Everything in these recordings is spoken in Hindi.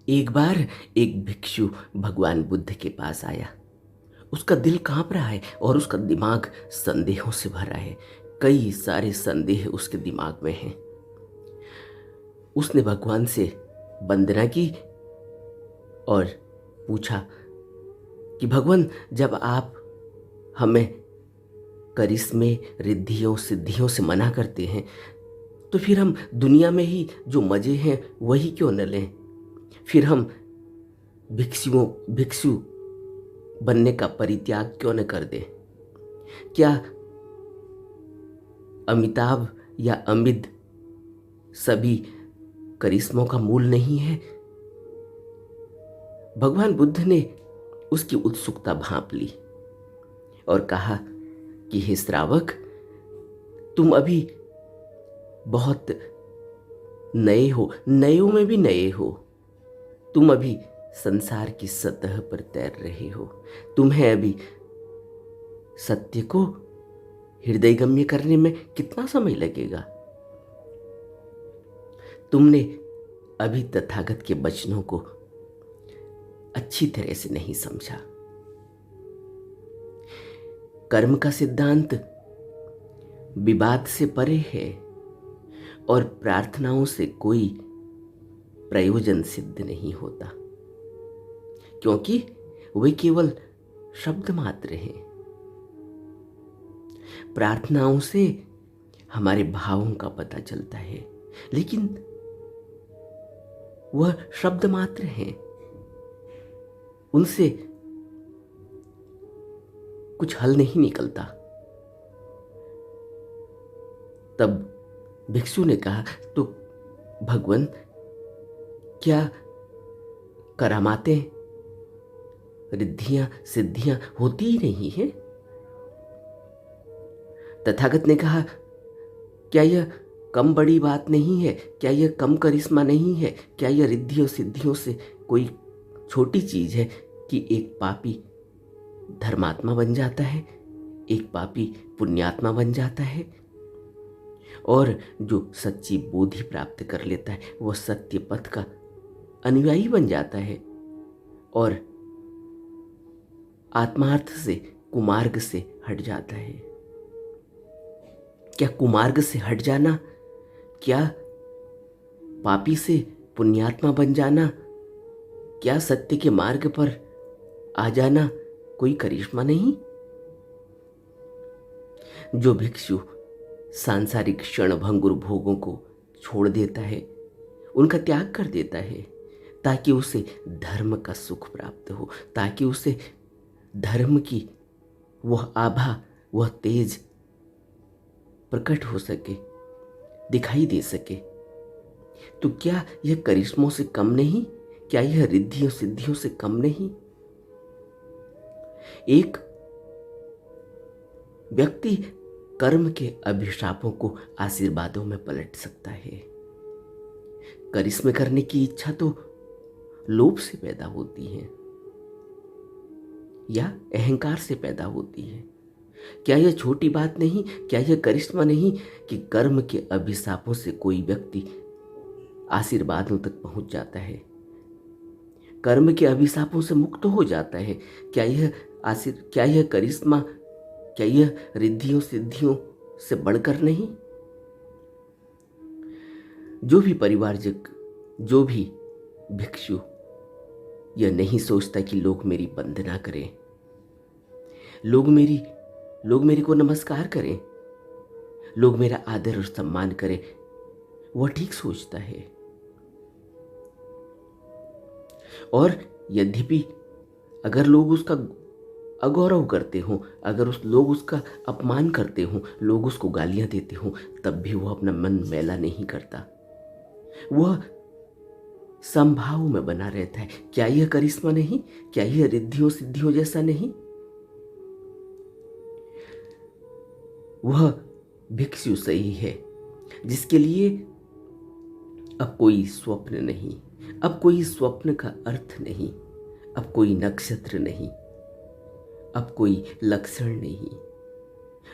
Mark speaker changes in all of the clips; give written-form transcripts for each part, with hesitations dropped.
Speaker 1: एक बार एक भिक्षु भगवान बुद्ध के पास आया। उसका दिल कांप रहा है और उसका दिमाग संदेहों से भरा है। कई सारे संदेह उसके दिमाग में हैं। उसने भगवान से वंदना की और पूछा कि भगवान, जब आप हमें करिश्मे, रिद्धियों, सिद्धियों से मना करते हैं, तो फिर हम दुनिया में ही जो मज़े हैं वही क्यों न लें? फिर हम भिक्षु बनने का परित्याग क्यों न कर दें? क्या अमिताभ या अमित सभी करिश्मों का मूल नहीं है? भगवान बुद्ध ने उसकी उत्सुकता भांप ली और कहा कि हे श्रावक, तुम अभी बहुत नए हो, नयों में भी नए हो। तुम अभी संसार की सतह पर तैर रहे हो। तुम्हें अभी सत्य को हृदयगम्य करने में कितना समय लगेगा? तुमने अभी तथागत के वचनों को अच्छी तरह से नहीं समझा। कर्म का सिद्धांत विवाद से परे है और प्रार्थनाओं से कोई प्रयोजन सिद्ध नहीं होता, क्योंकि वे केवल शब्द मात्र हैं। प्रार्थनाओं से हमारे भावों का पता चलता है, लेकिन वह शब्द मात्र हैं। उनसे कुछ हल नहीं निकलता। तब भिक्षु ने कहा, तो भगवान, क्या करामातें, रिद्धियां, सिद्धियां होती ही नहीं है? तथागत ने कहा, क्या यह कम बड़ी बात नहीं है? क्या यह कम करिश्मा नहीं है? क्या यह रिद्धियों सिद्धियों से कोई छोटी चीज है कि एक पापी धर्मात्मा बन जाता है, एक पापी पुण्यात्मा बन जाता है, और जो सच्ची बोधि प्राप्त कर लेता है वह सत्य पथ का अनुयायी बन जाता है और आत्मार्थ से, कुमार्ग से हट जाता है। क्या कुमार्ग से हट जाना, क्या पापी से पुण्यात्मा बन जाना, क्या सत्य के मार्ग पर आ जाना कोई करिश्मा नहीं? जो भिक्षु सांसारिक क्षणभंगुर भोगों को छोड़ देता है, उनका त्याग कर देता है, ताकि उसे धर्म का सुख प्राप्त हो, ताकि उसे धर्म की वह आभा, वह तेज प्रकट हो सके, दिखाई दे सके, तो क्या यह करिश्मों से कम नहीं? क्या यह रिद्धियों सिद्धियों से कम नहीं? एक व्यक्ति कर्म के अभिशापों को आशीर्वादों में पलट सकता है। करिश्मे करने की इच्छा तो लोभ से पैदा होती है या अहंकार से पैदा होती है। क्या यह छोटी बात नहीं? क्या यह करिश्मा नहीं कि कर्म के अभिशापों से कोई व्यक्ति आशीर्वादों तक पहुंच जाता है, कर्म के अभिशापों से मुक्त हो जाता है? क्या यह करिश्मा, क्या यह रिद्धियों सिद्धियों से बढ़कर नहीं? जो भी परिवारजक, जो भी भिक्षु यह नहीं सोचता कि लोग मेरी वंदना करें, लोग मेरे को नमस्कार करें, लोग मेरा आदर और सम्मान करें, वह ठीक सोचता है। और यद्यपि अगर लोग उसका अगौरव करते हों, अगर लोग उसका अपमान करते हों, लोग उसको गालियां देते हों, तब भी वह अपना मन मैला नहीं करता, वह समभाव में बना रहता है। क्या यह करिश्मा नहीं? क्या यह रिद्धियों सिद्धियों जैसा नहीं? वह भिक्षु सही है जिसके लिए अब कोई स्वप्न नहीं, अब कोई स्वप्न का अर्थ नहीं, अब कोई नक्षत्र नहीं, अब कोई लक्षण नहीं,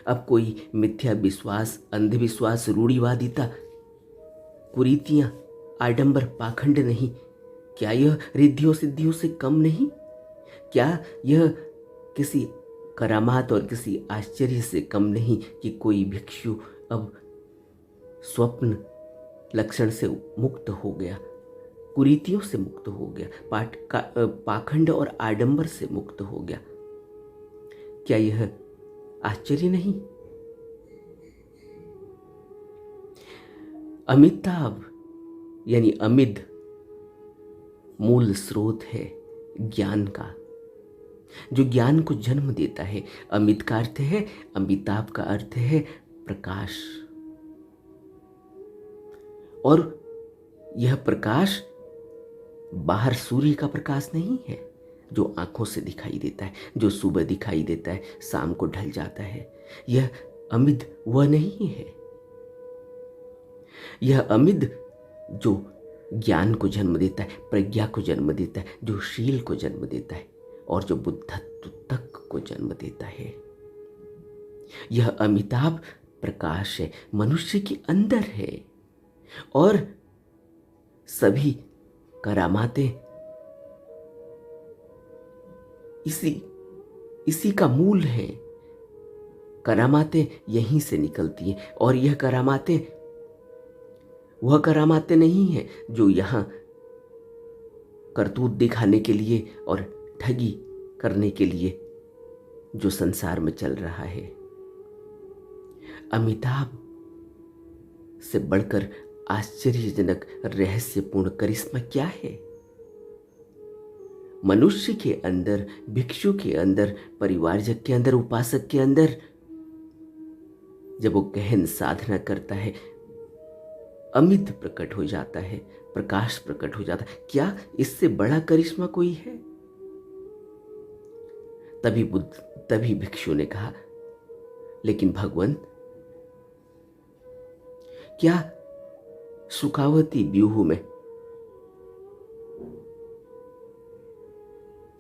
Speaker 1: अब कोई मिथ्या विश्वास, अंधविश्वास, रूढ़िवादिता, कुरीतियां, आडंबर, पाखंड नहीं, क्या यह रिद्धियों सिद्धियों से कम नहीं? क्या यह किसी करामात और किसी आश्चर्य से कम नहीं कि कोई भिक्षु अब स्वप्न लक्षण से मुक्त हो गया, कुरीतियों से मुक्त हो गया, पाखंड और आडंबर से मुक्त हो गया? क्या यह आश्चर्य नहीं? अमिताभ यानी अमिद मूल स्रोत है ज्ञान का, जो ज्ञान को जन्म देता है। अमित का अर्थ है, अमिताभ का अर्थ है प्रकाश। और यह प्रकाश बाहर सूर्य का प्रकाश नहीं है जो आंखों से दिखाई देता है, जो सुबह दिखाई देता है, शाम को ढल जाता है। यह अमिद वह नहीं है। यह अमिद जो ज्ञान को जन्म देता है, प्रज्ञा को जन्म देता है, जो शील को जन्म देता है और जो बुद्धत्व तक को जन्म देता है। यह अमिताभ प्रकाश है, मनुष्य के अंदर है। और सभी करामातें इसी का मूल है। करामातें यहीं से निकलती हैं। और यह करामातें वह करामातें नहीं हैं जो यहाँ करतूत दिखाने के लिए और ठगी करने के लिए जो संसार में चल रहा है। अमिताभ से बढ़कर आश्चर्यजनक रहस्यपूर्ण करिश्मा क्या है? मनुष्य के अंदर, भिक्षु के अंदर, परिवारजक के अंदर, उपासक के अंदर जब वो गहन साधना करता है, अमित प्रकट हो जाता है, प्रकाश प्रकट हो जाता है। क्या इससे बड़ा करिश्मा कोई है? तभी भिक्षु ने कहा, लेकिन भगवान, क्या सुखावती व्यूह में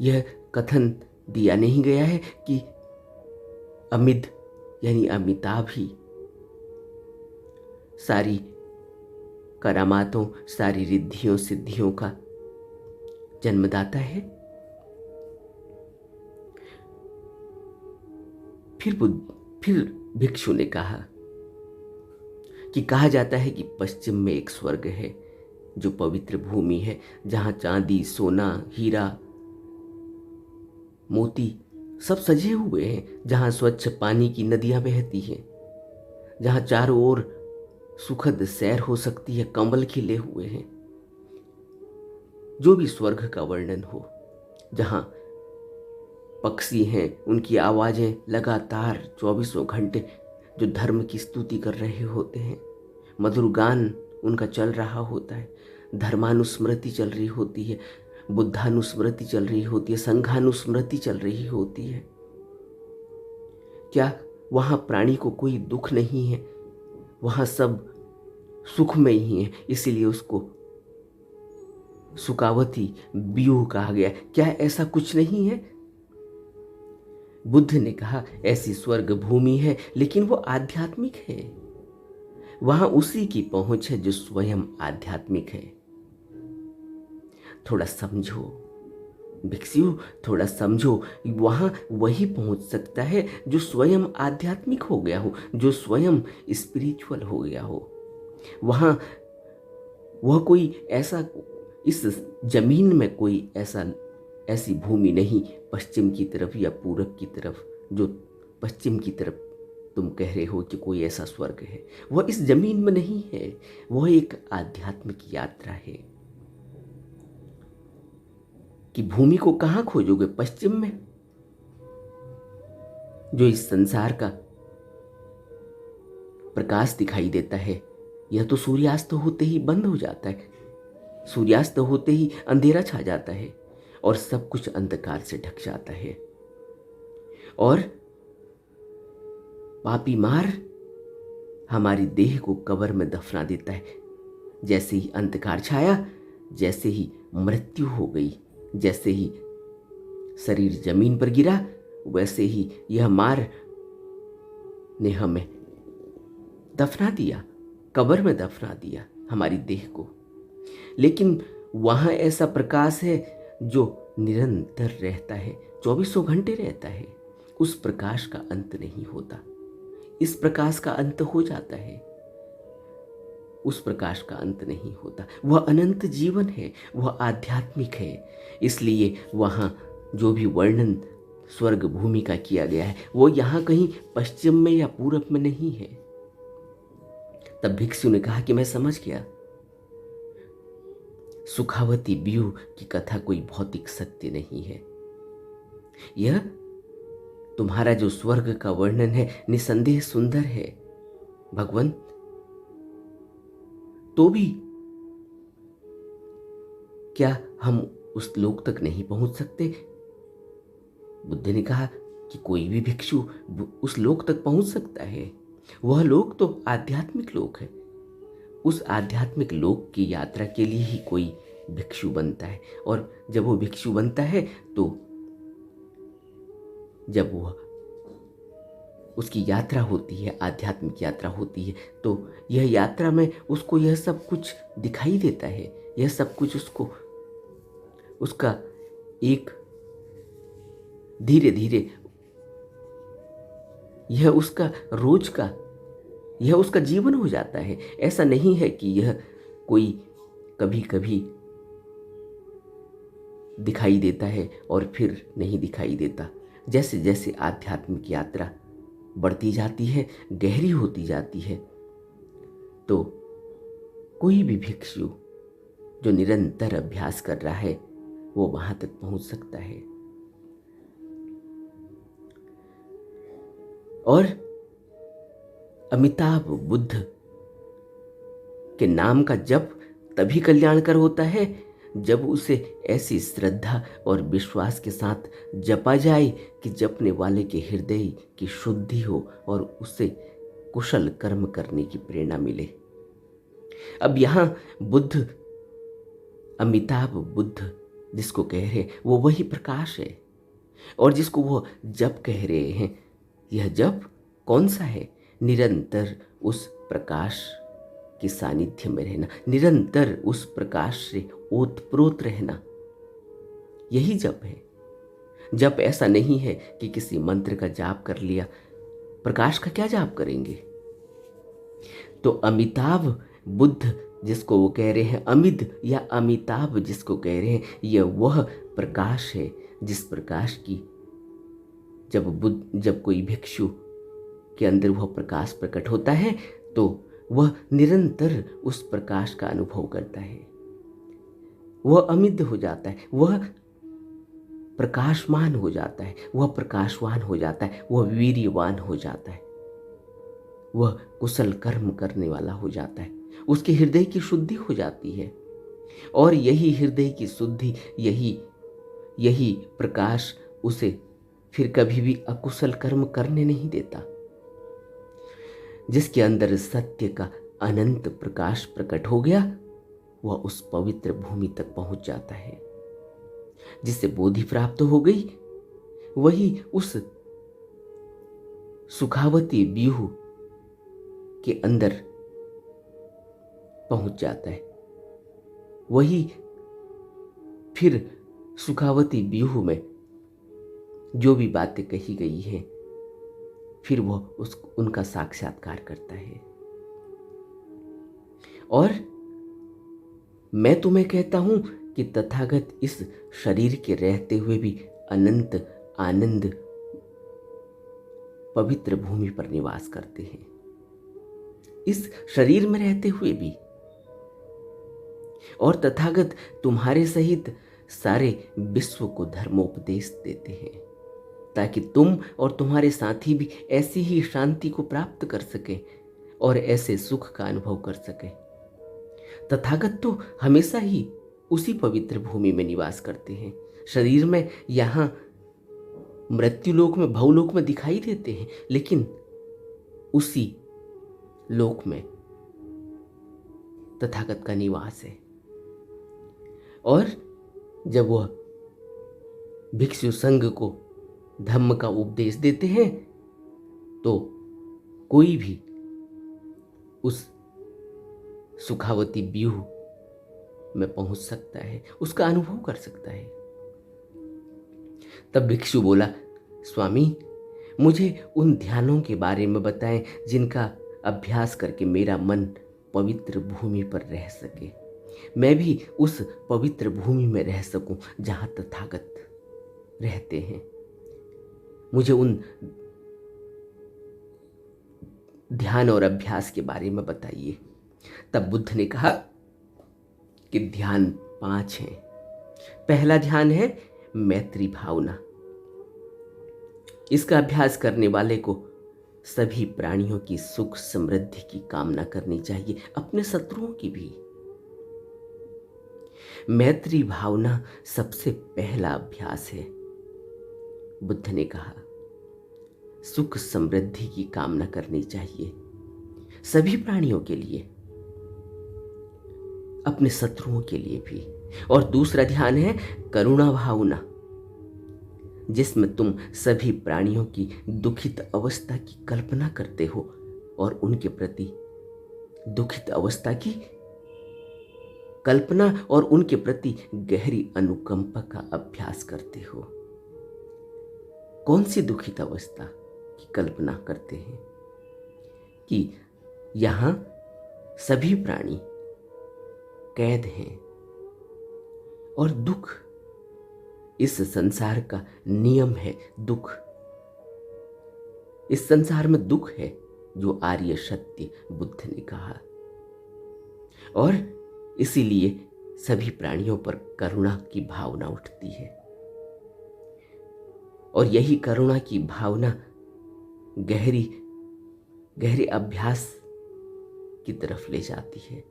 Speaker 1: यह कथन दिया नहीं गया है कि अमित यानी अमिताभ ही सारी करामातों, सारी रिद्धियों सिद्धियों का जन्मदाता है? फिर भिक्षु ने कहा कि कहा जाता है कि पश्चिम में एक स्वर्ग है जो पवित्र भूमि है, जहां चांदी, सोना, हीरा, मोती सब सजे हुए हैं, जहां स्वच्छ पानी की नदियां बहती हैं, जहां चारों ओर सुखद सैर हो सकती है, कमल खिले हुए हैं, जो भी स्वर्ग का वर्णन हो, जहां पक्षी हैं, उनकी आवाजें लगातार 24 घंटे जो धर्म की स्तुति कर रहे होते हैं, मधुर गान उनका चल रहा होता है, धर्मानुस्मृति चल रही होती है, बुद्धानुस्मृति चल रही होती है, संघानुस्मृति चल रही होती है। क्या वहां प्राणी को कोई दुख नहीं है? वहां सब सुखमय ही है, इसीलिए उसको सुखावती व्यूह कहा गया। क्या ऐसा कुछ नहीं है? बुद्ध ने कहा, ऐसी स्वर्ग भूमि है, लेकिन वो आध्यात्मिक है। वहां उसी की पहुंच है जो स्वयं आध्यात्मिक है। थोड़ा समझो भिक्षु, थोड़ा समझो, वहां वही पहुंच सकता है जो स्वयं आध्यात्मिक हो गया हो, जो स्वयं स्पिरिचुअल हो गया हो। वहां वह कोई ऐसा, इस जमीन में कोई ऐसी भूमि नहीं पश्चिम की तरफ या पूरब की तरफ, जो पश्चिम की तरफ तुम कह रहे हो कि कोई ऐसा स्वर्ग है, वह इस जमीन में नहीं है। वह एक आध्यात्मिक यात्रा है। कि भूमि को कहां खोजोगे? पश्चिम में, जो इस संसार का प्रकाश दिखाई देता है, यह तो सूर्यास्त होते ही बंद हो जाता है। सूर्यास्त होते ही अंधेरा छा जाता है और सब कुछ अंधकार से ढक जाता है। और पापी मार हमारी देह को कब्र में दफना देता है। जैसे ही अंधकार छाया, जैसे ही मृत्यु हो गई, जैसे ही शरीर जमीन पर गिरा, वैसे ही यह मार ने हमें दफना दिया, कब्र में दफना दिया हमारी देह को। लेकिन वहाँ ऐसा प्रकाश है जो निरंतर रहता है, 24 घंटे रहता है। उस प्रकाश का अंत नहीं होता। इस प्रकाश का अंत हो जाता है, उस प्रकाश का अंत नहीं होता। वह अनंत जीवन है, वह आध्यात्मिक है। इसलिए वहाँ जो भी वर्णन स्वर्ग भूमि का किया गया है वो यहाँ कहीं पश्चिम में या पूरब में नहीं है। तब भिक्षु ने कहा कि मैं समझ गया, सुखावती ब्यूह की कथा कोई भौतिक सत्य नहीं है। यह तुम्हारा जो स्वर्ग का वर्णन है निसंदेह सुंदर है भगवंत, तो भी क्या हम उस लोक तक नहीं पहुंच सकते? बुद्ध ने कहा कि कोई भी भिक्षु उस लोक तक पहुंच सकता है। वह लोक तो आध्यात्मिक लोक है। उस आध्यात्मिक लोक की यात्रा के लिए ही कोई भिक्षु बनता है। और जब वो भिक्षु बनता है तो जब वह उसकी यात्रा होती है, आध्यात्मिक यात्रा होती है, तो यह यात्रा में उसको यह सब कुछ दिखाई देता है। यह सब कुछ उसको उसका एक धीरे धीरे यह उसका रोज का, यह उसका जीवन हो जाता है। ऐसा नहीं है कि यह कोई कभी कभी दिखाई देता है और फिर नहीं दिखाई देता। जैसे जैसे आध्यात्मिक यात्रा बढ़ती जाती है, गहरी होती जाती है, तो कोई भी भिक्षु जो निरंतर अभ्यास कर रहा है वो वहां तक पहुंच सकता है। और अमिताभ बुद्ध के नाम का जप तभी कल्याणकर होता है जब उसे ऐसी श्रद्धा और विश्वास के साथ जपा जाए कि जपने वाले के हृदय की शुद्धि हो और उसे कुशल कर्म करने की प्रेरणा मिले। अब यहाँ बुद्ध, अमिताभ बुद्ध जिसको कह रहे हैं वो वही प्रकाश है, और जिसको वो जप कह रहे हैं, यह जप कौन सा है? निरंतर उस प्रकाश के सानिध्य में रहना, निरंतर उस प्रकाश से ओतप्रोत रहना, यही जप है। जप ऐसा नहीं है कि किसी मंत्र का जाप कर लिया, प्रकाश का क्या जाप करेंगे? तो अमिताभ बुद्ध जिसको वो कह रहे हैं, अमिद या अमिताभ जिसको कह रहे हैं, यह वह प्रकाश है जिस प्रकाश की जब कोई भिक्षु के अंदर वह प्रकाश प्रकट होता है तो वह निरंतर उस प्रकाश का अनुभव करता है। वह अमिद हो जाता है, वह प्रकाशमान हो जाता है, वह प्रकाशवान हो जाता है, वह वीर्यवान हो जाता है, वह कुशल कर्म करने वाला हो जाता है। उसके हृदय की शुद्धि हो जाती है, और यही हृदय की शुद्धि, यही प्रकाश उसे फिर कभी भी अकुशल कर्म करने नहीं देता। जिसके अंदर सत्य का अनंत प्रकाश प्रकट हो गया वह उस पवित्र भूमि तक पहुंच जाता है। जिससे बोधि प्राप्त हो गई वही उस सुखावती व्यूह के अंदर पहुंच जाता है। वही फिर सुखावती व्यूह में जो भी बातें कही गई हैं फिर वह उनका साक्षात्कार करता है। और मैं तुम्हें कहता हूं कि तथागत इस शरीर के रहते हुए भी अनंत आनंद पवित्र भूमि पर निवास करते हैं, इस शरीर में रहते हुए भी। और तथागत तुम्हारे सहित सारे विश्व को धर्मोपदेश देते हैं ताकि तुम और तुम्हारे साथी भी ऐसी ही शांति को प्राप्त कर सके और ऐसे सुख का अनुभव कर सके। तथागत तो हमेशा ही उसी पवित्र भूमि में निवास करते हैं। शरीर में, यहाँ मृत्युलोक में, भवलोक में दिखाई देते हैं, लेकिन उसी लोक में तथागत का निवास है। और जब वह भिक्षु संघ को धम्म का उपदेश देते हैं तो कोई भी उस सुखावती व्यूह में पहुंच सकता है, उसका अनुभव कर सकता है। तब भिक्षु बोला, स्वामी, मुझे उन ध्यानों के बारे में बताएं जिनका अभ्यास करके मेरा मन पवित्र भूमि पर रह सके, मैं भी उस पवित्र भूमि में रह सकूं जहां तथागत रहते हैं। मुझे उन ध्यान और अभ्यास के बारे में बताइए। तब बुद्ध ने कहा कि ध्यान 5 हैं। पहला ध्यान है मैत्री भावना। इसका अभ्यास करने वाले को सभी प्राणियों की सुख समृद्धि की कामना करनी चाहिए, अपने शत्रुओं की भी। मैत्री भावना सबसे पहला अभ्यास है। बुद्ध ने कहा सुख समृद्धि की कामना करनी चाहिए सभी प्राणियों के लिए, अपने शत्रुओं के लिए भी। और दूसरा ध्यान है करुणा भावना, जिसमें तुम सभी प्राणियों की दुखित अवस्था की कल्पना करते हो और उनके प्रति दुखित अवस्था की कल्पना और उनके प्रति गहरी अनुकंपा का अभ्यास करते हो। कौन सी दुखित अवस्था की कल्पना करते हैं? कि यहां सभी प्राणी कैद हैं और दुख इस संसार का नियम है। दुख, इस संसार में दुख है, जो आर्य सत्य बुद्ध ने कहा। और इसीलिए सभी प्राणियों पर करुणा की भावना उठती है और यही करुणा की भावना गहरी गहरे अभ्यास की तरफ ले जाती है।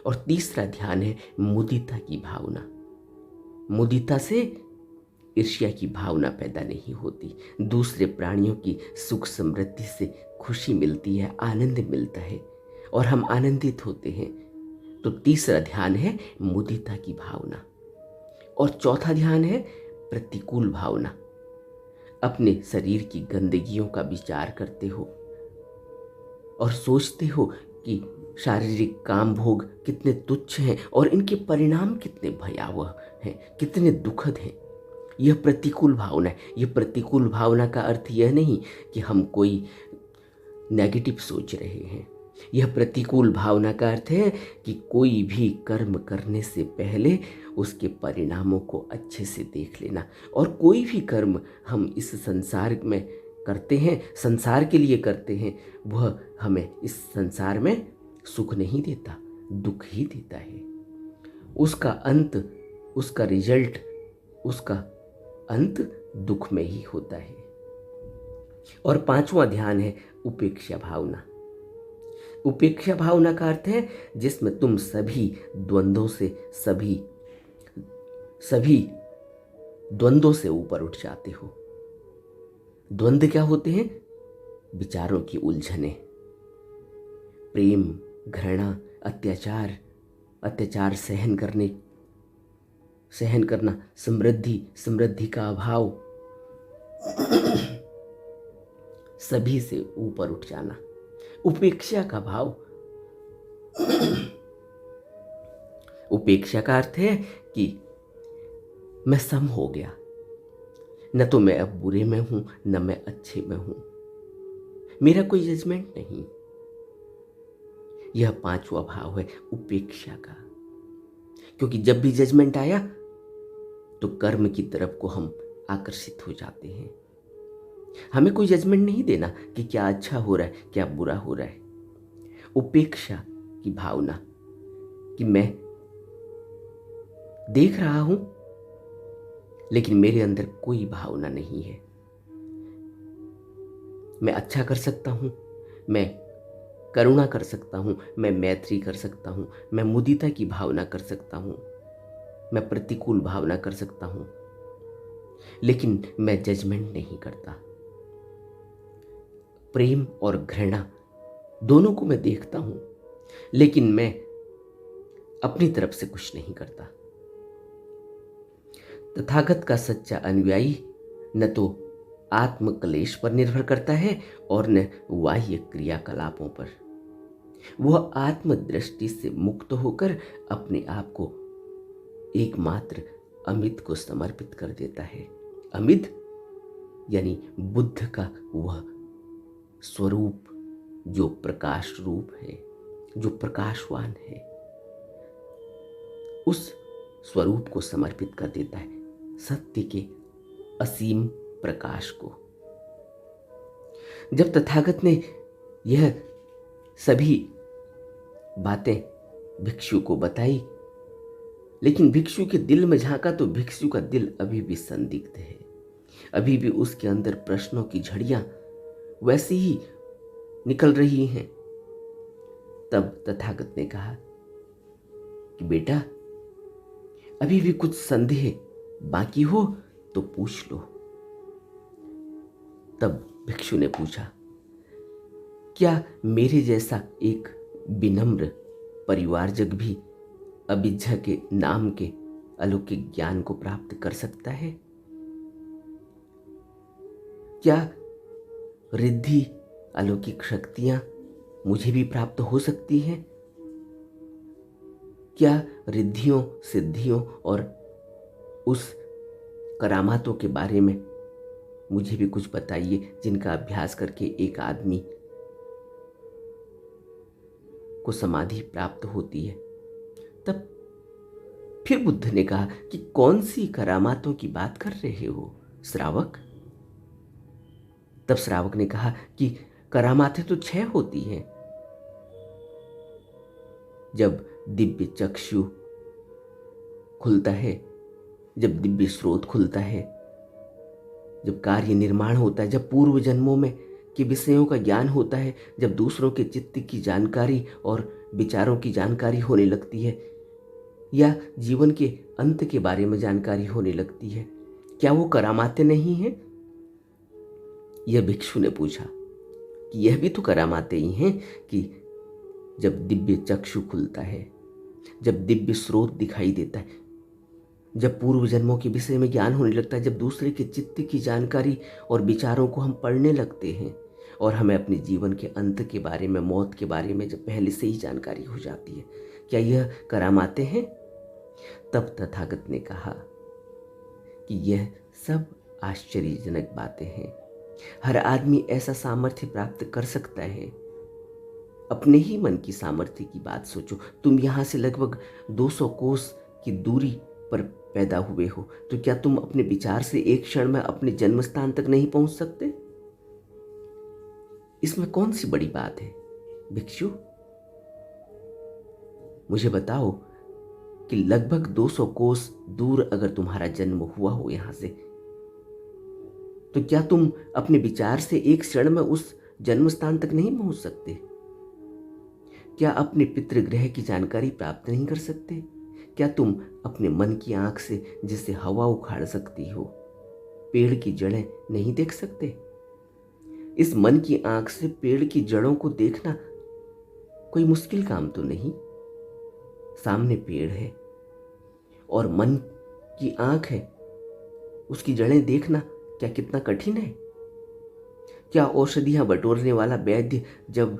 Speaker 1: और तीसरा ध्यान है मुदिता की भावना। मुदिता से ईर्ष्या की भावना पैदा नहीं होती, दूसरे प्राणियों की सुख समृद्धि से खुशी मिलती है, आनंद मिलता है और हम आनंदित होते हैं। तो तीसरा ध्यान है मुदिता की भावना। और चौथा ध्यान है प्रतिकूल भावना। अपने शरीर की गंदगियों का विचार करते हो और सोचते हो कि शारीरिक काम भोग कितने तुच्छ हैं और इनके परिणाम कितने भयावह हैं, कितने दुखद हैं। यह प्रतिकूल भावना है। यह प्रतिकूल भावना का अर्थ यह नहीं कि हम कोई नेगेटिव सोच रहे हैं। यह प्रतिकूल भावना का अर्थ है कि कोई भी कर्म करने से पहले उसके परिणामों को अच्छे से देख लेना। और कोई भी कर्म हम इस संसार में करते हैं, संसार के लिए करते हैं, वह हमें इस संसार में सुख नहीं देता, दुख ही देता है। उसका अंत, उसका रिजल्ट, उसका अंत दुख में ही होता है। और पांचवा ध्यान है उपेक्षा भावना। उपेक्षा भावना का अर्थ है जिसमें तुम सभी द्वंद्वों से सभी द्वंद्वों से ऊपर उठ जाते हो। द्वंद्व क्या होते हैं? विचारों की उलझने, प्रेम, घृणा, अत्याचार सहन करना, समृद्धि का अभाव, सभी से ऊपर उठ जाना। उपेक्षा का भाव, उपेक्षा का अर्थ है कि मैं सम हो गया, न तो मैं अब बुरे में हूं न मैं अच्छे में हूं, मेरा कोई जजमेंट नहीं। यह पांचवा भाव है उपेक्षा का। क्योंकि जब भी जजमेंट आया तो कर्म की तरफ को हम आकर्षित हो जाते हैं। हमें कोई जजमेंट नहीं देना कि क्या अच्छा हो रहा है, क्या बुरा हो रहा है। उपेक्षा की भावना कि मैं देख रहा हूं लेकिन मेरे अंदर कोई भावना नहीं है। मैं अच्छा कर सकता हूं, मैं करुणा कर सकता हूं, मैं मैत्री कर सकता हूं, मैं मुदिता की भावना कर सकता हूं, मैं प्रतिकूल भावना कर सकता हूं, लेकिन मैं जजमेंट नहीं करता। प्रेम और घृणा दोनों को मैं देखता हूं, लेकिन मैं अपनी तरफ से कुछ नहीं करता। तथागत का सच्चा अनुयायी न तो आत्म क्लेश पर निर्भर करता है और न बाह्य क्रियाकलापों पर। वह आत्मदृष्टि से मुक्त होकर अपने आप को एकमात्र अमित को समर्पित कर देता है। अमित यानी बुद्ध का वह स्वरूप जो प्रकाश रूप है, जो प्रकाशवान है, उस स्वरूप को समर्पित कर देता है, सत्य के असीम प्रकाश को। जब तथागत ने यह सभी बातें भिक्षु को बताई, लेकिन भिक्षु के दिल में झांका तो भिक्षु का दिल अभी भी संदिग्ध है। अभी भी उसके अंदर प्रश्नों की झड़ियां वैसी ही निकल रही हैं। तब तथागत ने कहा कि बेटा, अभी भी कुछ संदेह बाकी हो तो पूछ लो। तब भिक्षु ने पूछा, क्या मेरे जैसा एक विनम्र परिवारजन भी अविद्या के नाम के अलौकिक ज्ञान को प्राप्त कर सकता है? क्या रिद्धि अलौकिक शक्तियां मुझे भी प्राप्त हो सकती हैं? क्या रिद्धियों, सिद्धियों और उस करामातों के बारे में मुझे भी कुछ बताइए जिनका अभ्यास करके एक आदमी को समाधि प्राप्त होती है। तब फिर बुद्ध ने कहा कि कौन सी करामातों की बात कर रहे हो श्रावक? तब श्रावक ने कहा कि करामातें तो 6 होती हैं। जब दिव्य चक्षु खुलता है, जब दिव्य स्रोत खुलता है, जब कार्य निर्माण होता है, जब पूर्व जन्मों में के विषयों का ज्ञान होता है, जब दूसरों के चित्त की जानकारी और विचारों की जानकारी होने लगती है, या जीवन के अंत के बारे में जानकारी होने लगती है, क्या वो करामातें नहीं हैं? यह भिक्षु ने पूछा कि यह भी तो करामातें ही हैं कि जब दिव्य चक्षु खुलता है, जब दिव्य स्रोत दिखाई देता है, जब पूर्व जन्मों के विषय में ज्ञान होने लगता है, जब दूसरे के चित्त की जानकारी और विचारों को हम पढ़ने लगते हैं और हमें अपने जीवन के अंत के बारे में, मौत के बारे में जब पहले से ही जानकारी हो जाती है, क्या यह करामातें हैं? तब तथागत ने कहा कि यह सब आश्चर्यजनक बातें हैं। हर आदमी ऐसा सामर्थ्य प्राप्त कर सकता है। अपने ही मन की सामर्थ्य की बात सोचो। तुम यहां से लगभग 200 कोस की दूरी पर पैदा हुए हो, तो क्या तुम अपने विचार से एक क्षण में अपने जन्म स्थान तक नहीं पहुंच सकते? इसमें कौन सी बड़ी बात है भिक्षु? मुझे बताओ कि लगभग 200 कोस दूर अगर तुम्हारा जन्म हुआ हो यहां से, तो क्या तुम अपने विचार से एक क्षण में उस जन्म स्थान तक नहीं पहुंच सकते? क्या अपने पितृगृह की जानकारी प्राप्त नहीं कर सकते? क्या तुम अपने मन की आंख से जिसे हवा उखाड़ सकती हो, पेड़ की जड़ें नहीं देख सकते? इस मन की आंख से पेड़ की जड़ों को देखना कोई मुश्किल काम तो नहीं। सामने पेड़ है और मन की आंख है, उसकी जड़ें देखना क्या कितना कठिन है? क्या औषधियां बटोरने वाला वैद्य जब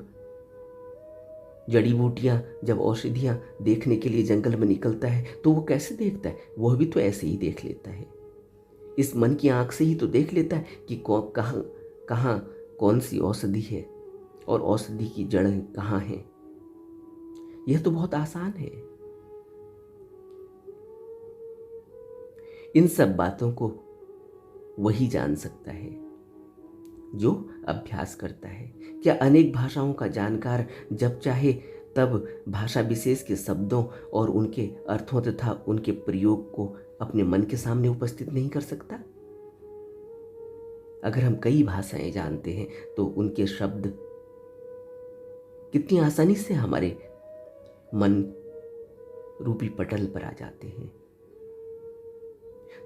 Speaker 1: जड़ी बूटियां, जब औषधियां देखने के लिए जंगल में निकलता है तो वो कैसे देखता है? वह भी तो ऐसे ही देख लेता है। इस मन की आंख से ही तो देख लेता है कि कहाँ कहाँ कौन सी औषधि है और औषधि की जड़ें कहाँ हैं। यह तो बहुत आसान है। इन सब बातों को वही जान सकता है जो अभ्यास करता है। क्या अनेक भाषाओं का जानकार जब चाहे तब भाषा विशेष के शब्दों और उनके अर्थों तथा उनके प्रयोग को अपने मन के सामने उपस्थित नहीं कर सकता? अगर हम कई भाषाएं जानते हैं तो उनके शब्द कितनी आसानी से हमारे मन रूपी पटल पर आ जाते हैं।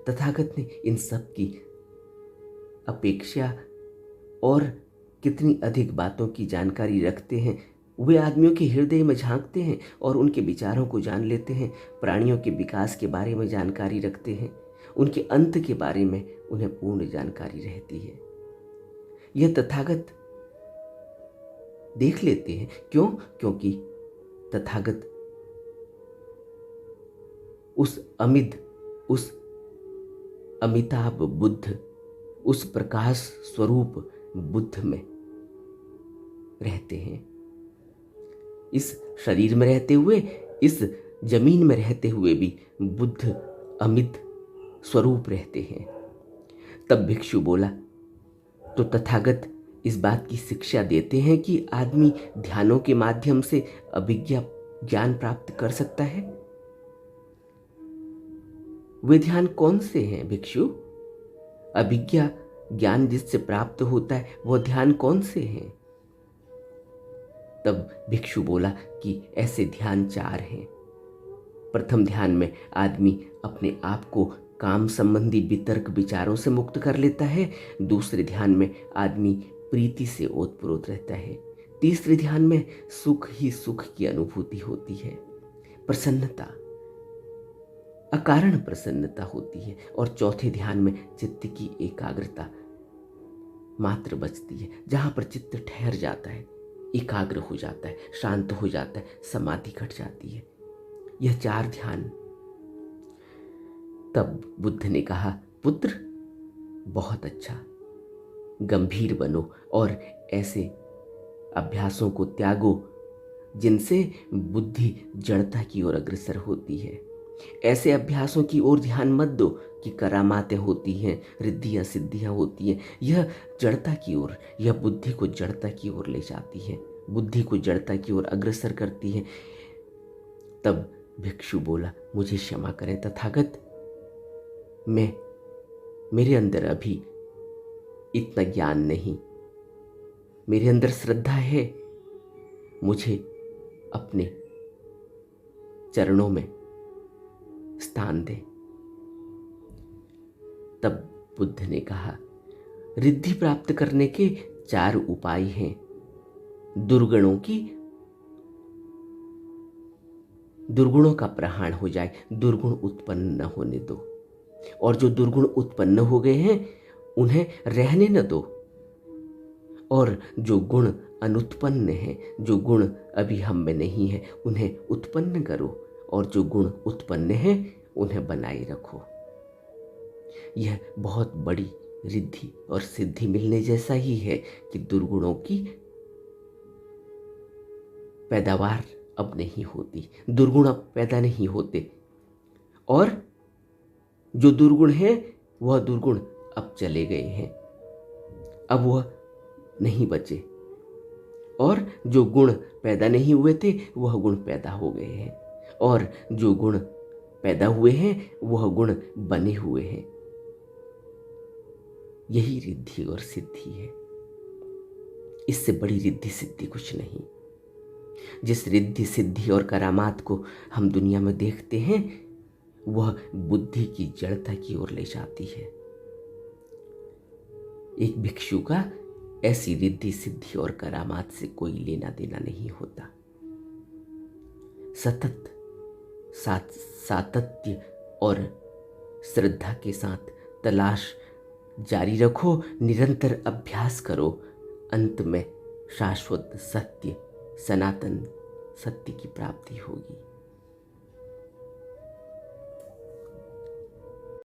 Speaker 1: तथागत ने इन सब की अपेक्षा और कितनी अधिक बातों की जानकारी रखते हैं। वे आदमियों के हृदय में झांकते हैं और उनके विचारों को जान लेते हैं। प्राणियों के विकास के बारे में जानकारी रखते हैं। उनके अंत के बारे में उन्हें पूर्ण जानकारी रहती है। यह तथागत देख लेते हैं। क्यों? क्योंकि तथागत उस अमिताभ बुद्ध, उस प्रकाश स्वरूप बुद्ध में रहते हैं। इस शरीर में रहते हुए, इस जमीन में रहते हुए भी बुद्ध अमित स्वरूप रहते हैं। तब भिक्षु बोला, तो तथागत इस बात की शिक्षा देते हैं कि आदमी ध्यानों के माध्यम से अभिज्ञा ज्ञान प्राप्त कर सकता है। वे ध्यान कौन से हैं भिक्षु? अभिज्ञा ज्ञान जिससे प्राप्त होता है वह ध्यान कौन से हैं? तब भिक्षु बोला कि ऐसे ध्यान 4 हैं। प्रथम ध्यान में आदमी अपने आप को काम संबंधी वितर्क विचारों से मुक्त कर लेता है। दूसरे ध्यान में आदमी प्रीति से ओतप्रोत रहता है। तीसरे ध्यान में सुख ही सुख की अनुभूति होती है, प्रसन्नता, अकारण प्रसन्नता होती है। और चौथे ध्यान में चित्त की एकाग्रता मात्र बचती है, जहां पर चित्त ठहर जाता है, एकाग्र हो जाता है, शांत हो जाता है, समाधि घट जाती है। यह 4 ध्यान। तब बुद्ध ने कहा, पुत्र बहुत अच्छा, गंभीर बनो और ऐसे अभ्यासों को त्यागो जिनसे बुद्धि जड़ता की ओर अग्रसर होती है। ऐसे अभ्यासों की ओर ध्यान मत दो कि करामातें होती हैं, रिद्धियां सिद्धियां होती हैं। यह जड़ता की ओर, यह बुद्धि को जड़ता की ओर ले जाती है, बुद्धि को जड़ता की ओर अग्रसर करती है। तब भिक्षु बोला, मुझे क्षमा करें तथागत, मेरे अंदर अभी इतना ज्ञान नहीं, मेरे अंदर श्रद्धा है, मुझे अपने चरणों में स्थान दे। तब बुद्ध ने कहा, रिद्धि प्राप्त करने के 4 उपाय हैं। दुर्गुणों का प्रहाण हो जाए, दुर्गुण उत्पन्न न होने दो, और जो दुर्गुण उत्पन्न हो गए हैं उन्हें रहने न दो, और जो गुण अनुत्पन्न हैं, जो गुण अभी हम में नहीं है, उन्हें उत्पन्न करो, और जो गुण उत्पन्न हैं उन्हें बनाए रखो। यह बहुत बड़ी रिद्धि और सिद्धि मिलने जैसा ही है कि दुर्गुणों की पैदावार अब नहीं होती, दुर्गुण अब पैदा नहीं होते, और जो दुर्गुण है वह दुर्गुण अब चले गए हैं, अब वह नहीं बचे, और जो गुण पैदा नहीं हुए थे वह गुण पैदा हो गए हैं, और जो गुण पैदा हुए हैं वह गुण बने हुए हैं। यही रिद्धि और सिद्धि है। इससे बड़ी रिद्धि सिद्धि कुछ नहीं। जिस रिद्धि सिद्धि और करामात को हम दुनिया में देखते हैं वह बुद्धि की जड़ता की ओर ले जाती है। एक भिक्षु का ऐसी रिद्धि सिद्धि और करामात से कोई लेना देना नहीं होता। सतत सातत्य और श्रद्धा के साथ तलाश जारी रखो, निरंतर अभ्यास करो, अंत में शाश्वत सत्य, सनातन सत्य की प्राप्ति होगी।